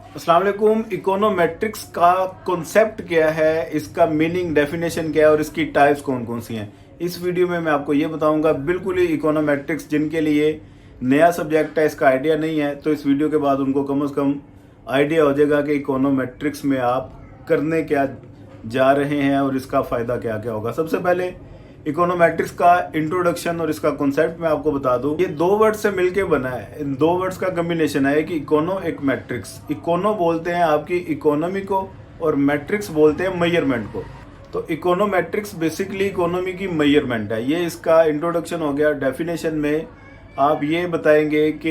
अस्सलाम वालेकुम। इकोनोमेट्रिक्स का कॉन्सेप्ट क्या है, इसका मीनिंग डेफिनेशन क्या है और इसकी टाइप्स कौन कौन सी हैं, इस वीडियो में मैं आपको ये बताऊंगा। बिल्कुल ही इकोनोमेट्रिक्स जिनके लिए नया सब्जेक्ट है, इसका आइडिया नहीं है, तो इस वीडियो के बाद उनको कम से कम आइडिया हो जाएगा कि इकोनोमेट्रिक्स में आप करने क्या जा रहे हैं और इसका फ़ायदा क्या क्या होगा। सबसे पहले इकोनोमेट्रिक्स का इंट्रोडक्शन और इसका कॉन्सेप्ट मैं आपको बता दूं। ये दो वर्ड से मिलके बना है, इन दो वर्ड्स का कॉम्बिनेशन है कि इकोनो एक मैट्रिक्स। इकोनो बोलते हैं आपकी इकोनॉमी को और मैट्रिक्स बोलते हैं मेजरमेंट को। तो इकोनोमेट्रिक्स बेसिकली इकोनॉमी की मेजरमेंट है। ये इसका इंट्रोडक्शन हो गया। डेफिनेशन में आप ये बताएंगे कि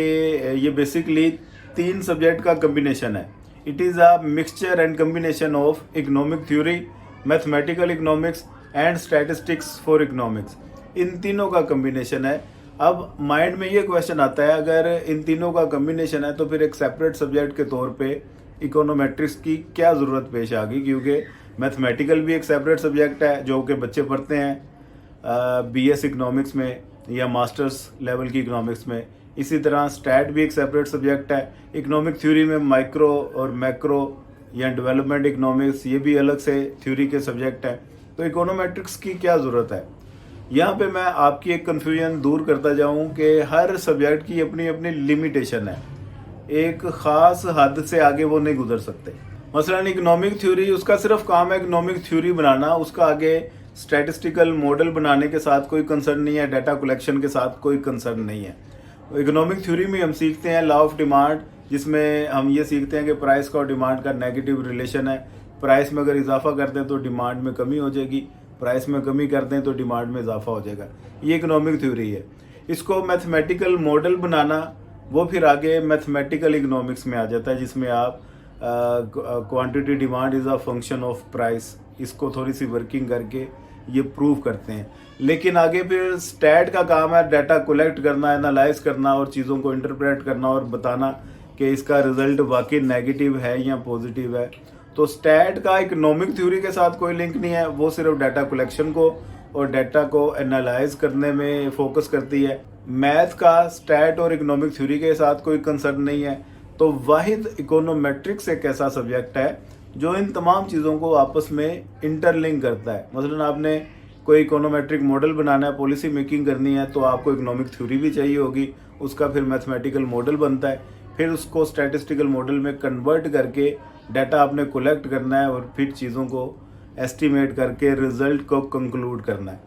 ये बेसिकली तीन सब्जेक्ट का कॉम्बिनेशन है। It is a mixture and combination of economic theory, mathematical economics and statistics for economics. इन तीनों का कॉम्बिनेशन है। अब माइंड में ये क्वेश्चन आता है, अगर इन तीनों का कॉम्बिनेशन है तो फिर एक सेपरेट सब्जेक्ट के तौर पे इकोनोमेट्रिक्स की क्या ज़रूरत पेश आ गई, क्योंकि मैथमेटिकल भी एक सेपरेट सब्जेक्ट है जो कि बच्चे पढ़ते हैं बीएस इकोनॉमिक्स में या मास्टर्स लेवल की इकोनॉमिक्स में। इसी तरह स्टैट भी एक सेपरेट सब्जेक्ट है। इकोनॉमिक थ्योरी में माइक्रो और मैक्रो या डेवलपमेंट इकोनॉमिक्स, ये भी अलग से थ्योरी के सब्जेक्ट हैं। तो इकोनोमेट्रिक्स की क्या ज़रूरत है, यहाँ पे मैं आपकी एक कन्फ्यूजन दूर करता जाऊँ कि हर सब्जेक्ट की अपनी अपनी लिमिटेशन है। एक ख़ास हद से आगे वो नहीं गुजर सकते। मसलन इकोनॉमिक थ्योरी, उसका सिर्फ काम है इकोनॉमिक थ्योरी बनाना, उसका आगे स्टैटिस्टिकल मॉडल बनाने के साथ कोई कंसर्न नहीं है, डाटा कलेक्शन के साथ कोई कंसर्न नहीं है। इकोनॉमिक थ्योरी में हम सीखते हैं लॉ ऑफ डिमांड, जिसमें हम ये सीखते हैं कि प्राइस का और डिमांड का नेगेटिव रिलेशन है। प्राइस में अगर इजाफा कर दें तो डिमांड में कमी हो जाएगी, प्राइस में कमी कर दें तो डिमांड में इजाफा हो जाएगा। ये इकोनॉमिक थ्योरी है। इसको मैथमेटिकल मॉडल बनाना, वो फिर आगे मैथमेटिकल इकोनॉमिक्स में आ जाता है, जिसमें आप quantity demand is a function of price, इसको थोड़ी सी वर्किंग करके ये प्रूव करते हैं। लेकिन आगे फिर स्टैट का काम है डाटा कलेक्ट करना, एनालाइज करना और चीज़ों को इंटरप्रेट करना और बताना कि इसका रिजल्ट वाकई नेगेटिव है या पॉजिटिव है। तो स्टैट का इकोनॉमिक थ्योरी के साथ कोई लिंक नहीं है, वो सिर्फ डाटा कलेक्शन को और डाटा को एनालाइज करने में फोकस करती है। मैथ का स्टैट और इकोनॉमिक थ्योरी के साथ कोई कंसर्न नहीं है। तो वाहिद इकोनोमेट्रिक्स एक ऐसा सब्जेक्ट है जो इन तमाम चीज़ों को आपस में इंटरलिंक करता है। मसलन आपने कोई इकोनोमेट्रिक मॉडल बनाना है, पॉलिसी मेकिंग करनी है, तो आपको इकोनॉमिक थ्योरी भी चाहिए होगी, उसका फिर मैथमेटिकल मॉडल बनता है, फिर उसको स्टैटिस्टिकल मॉडल में कन्वर्ट करके डाटा आपने कलेक्ट करना है और फिर चीज़ों को एस्टिमेट करके रिजल्ट को कंक्लूड करना है।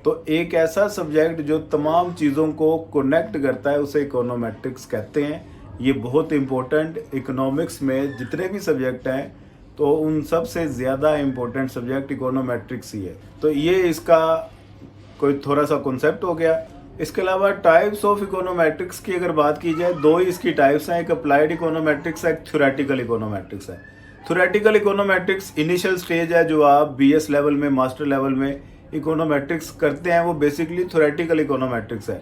तो एक ऐसा सब्जेक्ट जो तमाम चीज़ों को कनेक्ट करता है उसे इकोनोमेट्रिक्स कहते हैं। ये बहुत इम्पोर्टेंट, इकोनॉमिक्स में जितने भी सब्जेक्ट हैं तो उन सब से ज़्यादा इम्पोर्टेंट सब्जेक्ट इकोनोमेट्रिक्स ही है। तो ये इसका कोई थोड़ा सा कॉन्सेप्ट हो गया। इसके अलावा टाइप्स ऑफ इकोनोमेट्रिक्स की अगर बात की जाए, दो ही इसकी टाइप्स हैं, एक अप्लाइड इकोनोमेट्रिक्स है, एक थ्योरेटिकल इकोनोमेट्रिक्स है। थ्योरेटिकल इकोनोमेट्रिक्स इनिशियल स्टेज है, जो आप बीएस लेवल में, मास्टर लेवल में इकोनोमेट्रिक्स करते हैं, वो बेसिकली थ्योरेटिकल इकोनोमेट्रिक्स है,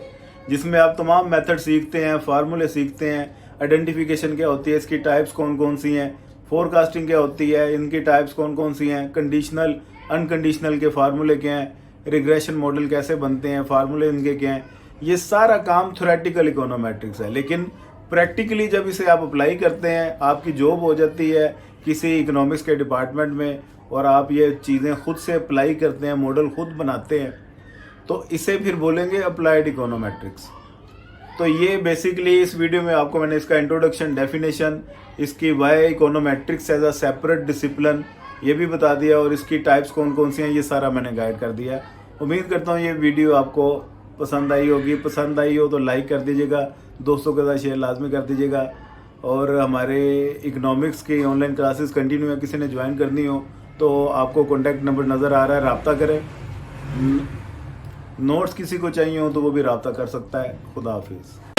जिसमें आप तमाम मेथड सीखते हैं, फार्मूले सीखते हैं, आइडेंटिफिकेशन क्या होती है, इसकी टाइप्स कौन कौन सी हैं, फोरकास्टिंग क्या होती है, इनकी टाइप्स कौन कौन सी हैं, कंडीशनल अनकंडीशनल के फार्मूले क्या हैं, रिग्रेशन मॉडल कैसे बनते हैं, फार्मूले इनके क्या हैं, ये सारा काम थ्योरेटिकल इकोनोमेट्रिक्स है। लेकिन प्रैक्टिकली जब इसे आप अप्लाई करते हैं, आपकी जॉब हो जाती है किसी इकोनॉमिक्स के डिपार्टमेंट में और आप ये चीज़ें खुद से अप्लाई करते हैं, मॉडल खुद बनाते हैं, तो इसे फिर बोलेंगे अप्लाइड इकोनोमेट्रिक्स। तो ये बेसिकली इस वीडियो में आपको मैंने इसका इंट्रोडक्शन, डेफिनेशन, इसकी why econometrics as a separate discipline ये भी बता दिया और इसकी टाइप्स कौन कौन सी हैं ये सारा मैंने गाइड कर दिया। उम्मीद करता हूँ ये वीडियो आपको पसंद आई होगी। पसंद आई हो तो लाइक कर दीजिएगा, दोस्तों के साथ शेयर लाजमी कर दीजिएगा। और हमारे इकोनॉमिक्स की ऑनलाइन क्लासेस कंटिन्यू है, किसी ने ज्वाइन करनी हो तो आपको कॉन्टैक्ट नंबर नज़र आ रहा है, रब्ता करें। नोट्स किसी को चाहिए हो तो वो भी रब्ता कर सकता है। खुदा हाफिज़।